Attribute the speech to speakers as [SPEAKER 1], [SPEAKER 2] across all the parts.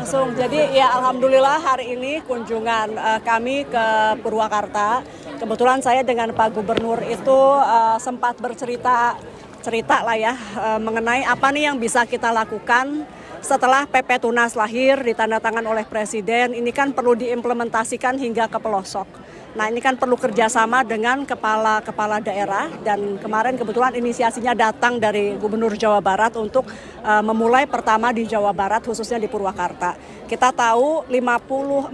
[SPEAKER 1] langsung. Jadi ya alhamdulillah hari ini kunjungan kami ke Purwakarta. Kebetulan saya dengan Pak Gubernur itu sempat cerita lah ya mengenai apa nih yang bisa kita lakukan setelah PP Tunas lahir ditandatangan oleh Presiden. Ini kan perlu diimplementasikan hingga ke pelosok. Nah ini kan perlu kerjasama dengan kepala daerah, dan kemarin kebetulan inisiasinya datang dari Gubernur Jawa Barat untuk memulai pertama di Jawa Barat, khususnya di Purwakarta. Kita tahu 48%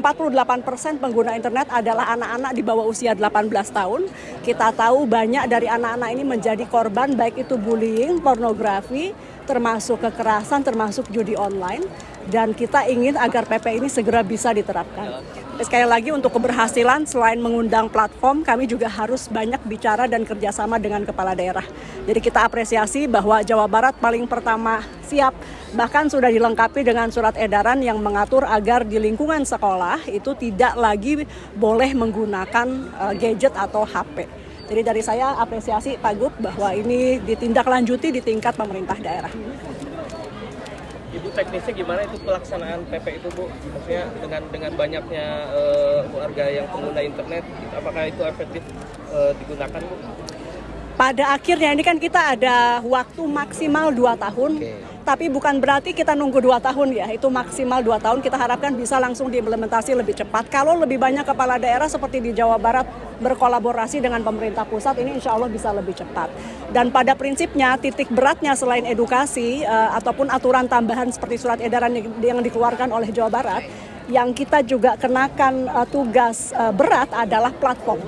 [SPEAKER 1] pengguna internet adalah anak-anak di bawah usia 18 tahun. Kita tahu banyak dari anak-anak ini menjadi korban baik itu bullying, pornografi, termasuk kekerasan, termasuk judi online. Dan kita ingin agar PP ini segera bisa diterapkan. Sekali lagi untuk keberhasilan selain mengundang platform, kami juga harus banyak bicara dan kerjasama dengan kepala daerah. Jadi kita apresiasi bahwa Jawa Barat paling pertama siap, bahkan sudah dilengkapi dengan surat edaran yang mengatur agar di lingkungan sekolah itu tidak lagi boleh menggunakan gadget atau HP. Jadi dari saya apresiasi Pak Gub bahwa ini ditindaklanjuti di tingkat pemerintah daerah.
[SPEAKER 2] Ibu, teknisnya gimana itu pelaksanaan PP itu, Bu? Maksudnya dengan banyaknya warga yang pengguna internet, apakah itu efektif digunakan, Bu?
[SPEAKER 1] Pada akhirnya ini kan kita ada waktu maksimal 2 tahun. Tapi bukan berarti kita nunggu 2 tahun ya, itu maksimal 2 tahun, kita harapkan bisa langsung diimplementasi lebih cepat. Kalau lebih banyak kepala daerah seperti di Jawa Barat berkolaborasi dengan pemerintah pusat, ini insya Allah bisa lebih cepat. Dan pada prinsipnya titik beratnya selain edukasi ataupun aturan tambahan seperti surat edaran yang dikeluarkan oleh Jawa Barat, yang kita juga kenakan tugas berat adalah platform.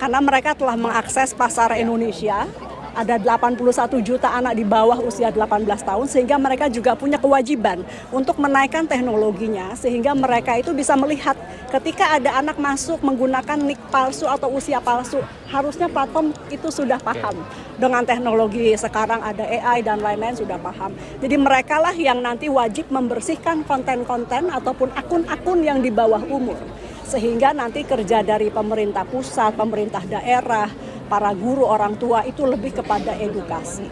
[SPEAKER 1] Karena mereka telah mengakses pasar Indonesia. Ada 81 juta anak di bawah usia 18 tahun, sehingga mereka juga punya kewajiban untuk menaikkan teknologinya, sehingga mereka itu bisa melihat ketika ada anak masuk menggunakan nik palsu atau usia palsu, harusnya platform itu sudah paham. Dengan teknologi sekarang ada AI dan lain-lain sudah paham. Jadi mereka lah yang nanti wajib membersihkan konten-konten ataupun akun-akun yang di bawah umur. Sehingga nanti kerja dari pemerintah pusat, pemerintah daerah, para guru, orang tua itu lebih kepada edukasi.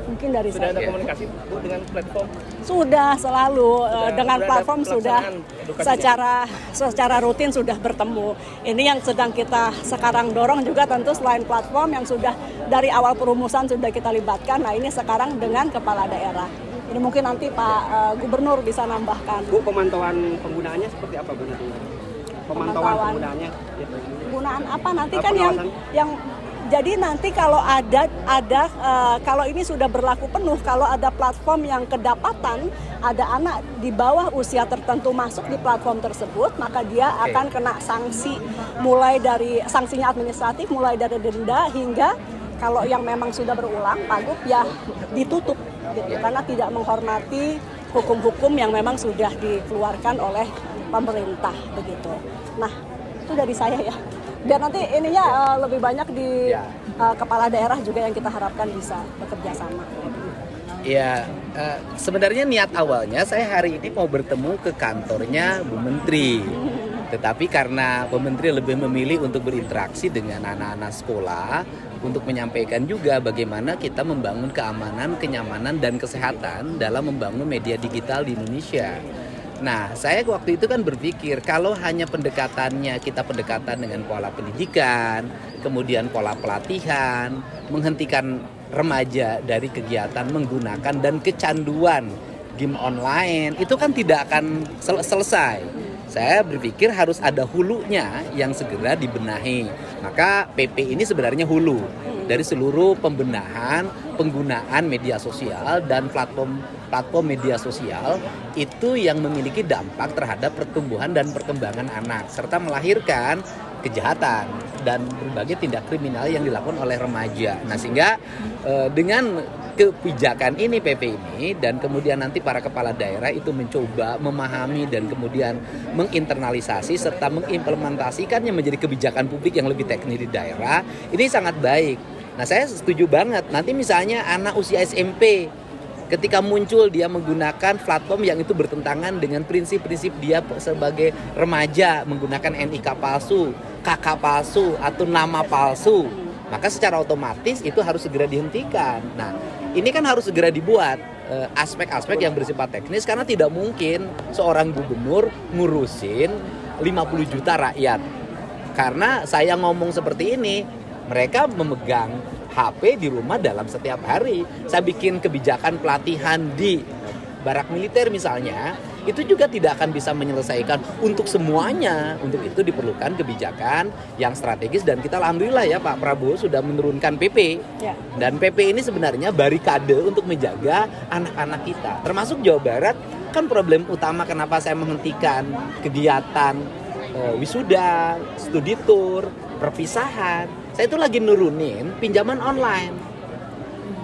[SPEAKER 1] Mungkin dari
[SPEAKER 2] sudah
[SPEAKER 1] saya.
[SPEAKER 2] Ada komunikasi, Bu, dengan platform?
[SPEAKER 1] Sudah selalu dengan platform sudah secara rutin sudah bertemu. Ini yang sedang kita sekarang dorong juga tentu selain platform yang sudah dari awal perumusan sudah kita libatkan. Nah ini sekarang dengan kepala daerah. Ini mungkin nanti Pak Gubernur bisa nambahkan.
[SPEAKER 3] Bu, pemantauan penggunaannya seperti apa, Bu? Pemantauan penggunaannya.
[SPEAKER 1] Penggunaan apa nanti kan yang jadi nanti kalau ada kalau ini sudah berlaku penuh, kalau ada platform yang kedapatan ada anak di bawah usia tertentu masuk di platform tersebut, maka dia akan kena sanksi, mulai dari sanksinya administratif, mulai dari denda hingga kalau yang memang sudah berulang, Pak Gub, ya ditutup gitu, karena tidak menghormati hukum-hukum yang memang sudah dikeluarkan oleh pemerintah begitu. Nah, itu dari saya ya. Dan nanti ininya lebih banyak di kepala daerah juga yang kita harapkan bisa bekerja sama.
[SPEAKER 4] Ya, sebenarnya niat awalnya saya hari ini mau bertemu ke kantornya Bu Menteri. Tetapi karena Bu Menteri lebih memilih untuk berinteraksi dengan anak-anak sekolah untuk menyampaikan juga bagaimana kita membangun keamanan, kenyamanan, dan kesehatan dalam membangun media digital di Indonesia. Nah, saya waktu itu kan berpikir kalau hanya pendekatannya kita pendekatan dengan pola pendidikan, kemudian pola pelatihan, menghentikan remaja dari kegiatan menggunakan dan kecanduan game online, itu kan tidak akan selesai. Saya berpikir harus ada hulunya yang segera dibenahi. Maka PP ini sebenarnya hulu dari seluruh pembenahan penggunaan media sosial dan platform media sosial itu yang memiliki dampak terhadap pertumbuhan dan perkembangan anak serta melahirkan kejahatan dan berbagai tindak kriminal yang dilakukan oleh remaja. Nah, sehingga dengan kebijakan ini, PP ini, dan kemudian nanti para kepala daerah itu mencoba memahami dan kemudian menginternalisasi serta mengimplementasikannya menjadi kebijakan publik yang lebih teknis di daerah, ini sangat baik. Nah, saya setuju banget. Nanti misalnya anak usia SMP, ketika muncul dia menggunakan platform yang itu bertentangan dengan prinsip-prinsip dia sebagai remaja, menggunakan NIK palsu, KK palsu, atau nama palsu, maka secara otomatis itu harus segera dihentikan. Nah, ini kan harus segera dibuat. aspek-aspek yang bersifat teknis, karena tidak mungkin seorang gubernur ngurusin 50 juta rakyat. Karena saya ngomong seperti ini, mereka memegang HP di rumah dalam setiap hari. Saya bikin kebijakan pelatihan di barak militer misalnya, itu juga tidak akan bisa menyelesaikan untuk semuanya. Untuk itu diperlukan kebijakan yang strategis, dan kita alhamdulillah ya Pak Prabowo sudah menurunkan PP.
[SPEAKER 1] Ya.
[SPEAKER 4] Dan PP ini sebenarnya barikade untuk menjaga anak-anak kita. Termasuk Jawa Barat, kan problem utama kenapa saya menghentikan kegiatan wisuda, studi tour, perpisahan. Saya itu lagi nurunin pinjaman online.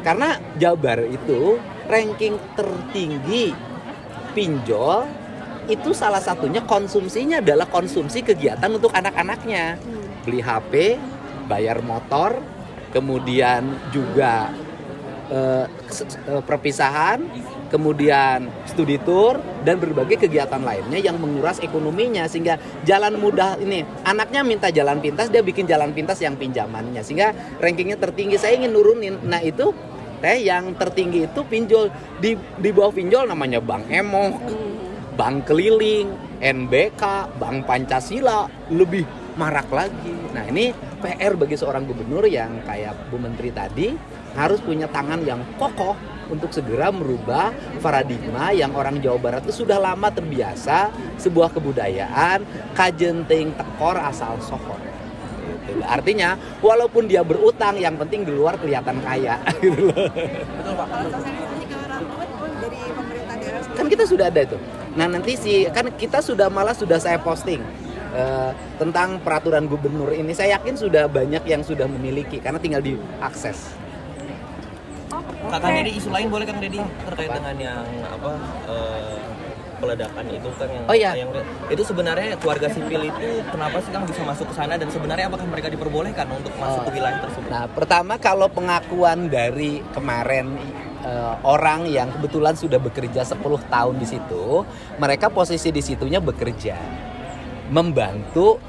[SPEAKER 4] Karena Jawa Barat itu ranking tertinggi pinjol, itu salah satunya konsumsinya adalah konsumsi kegiatan untuk anak-anaknya. Beli HP, bayar motor, kemudian juga perpisahan, kemudian studi tour, dan berbagai kegiatan lainnya yang menguras ekonominya. Sehingga jalan mudah ini, anaknya minta jalan pintas, dia bikin jalan pintas yang pinjamannya, sehingga rankingnya tertinggi. Saya ingin nurunin. Nah itu yang tertinggi itu pinjol. Di bawah pinjol namanya Bank Emok, Bank Keliling, NBK, Bank Pancasila, lebih marak lagi. Nah ini PR bagi seorang gubernur yang kayak Bu Menteri tadi, harus punya tangan yang kokoh untuk segera merubah paradigma yang orang Jawa Barat itu sudah lama terbiasa sebuah kebudayaan kajenting tekor asal sokor. Gitu. Artinya walaupun dia berutang, yang penting di luar kelihatan kaya. Gitu loh.
[SPEAKER 2] Betul Pak.
[SPEAKER 5] Dari pemerintah daerah
[SPEAKER 4] Kan kita sudah ada itu. Nah nanti kan kita sudah saya posting tentang peraturan gubernur ini. Saya yakin sudah banyak yang sudah memiliki, karena tinggal diakses.
[SPEAKER 2] Kang Deddy, isu lain boleh Kang Deddy terkait dengan yang peledakan itu kan yang,
[SPEAKER 4] Oh, iya.
[SPEAKER 2] yang itu sebenarnya keluarga sipil itu kenapa sih Kang bisa masuk ke sana, dan sebenarnya apakah mereka diperbolehkan untuk masuk ke wilayah tersebut?
[SPEAKER 4] Nah, pertama kalau pengakuan dari kemarin orang yang kebetulan sudah bekerja 10 tahun di situ, mereka posisi di situnya bekerja membantu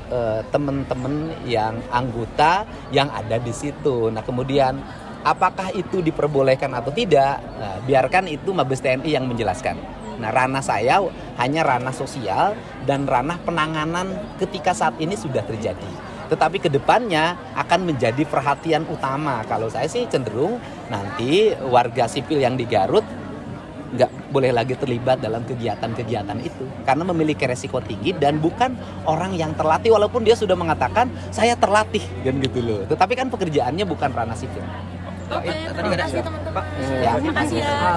[SPEAKER 4] teman-teman yang anggota yang ada di situ. Nah, kemudian apakah itu diperbolehkan atau tidak? Nah, biarkan itu Mabes TNI yang menjelaskan. Nah, ranah saya hanya ranah sosial dan ranah penanganan ketika saat ini sudah terjadi. Tetapi kedepannya akan menjadi perhatian utama. Kalau saya sih cenderung nanti warga sipil yang di Garut nggak boleh lagi terlibat dalam kegiatan-kegiatan itu. Karena memiliki resiko tinggi dan bukan orang yang terlatih. Walaupun dia sudah mengatakan saya terlatih kan gitu loh. Tetapi kan pekerjaannya bukan ranah sipil.
[SPEAKER 5] Oke, terima kasih teman-teman.
[SPEAKER 4] Ya.
[SPEAKER 5] Terima kasih ya.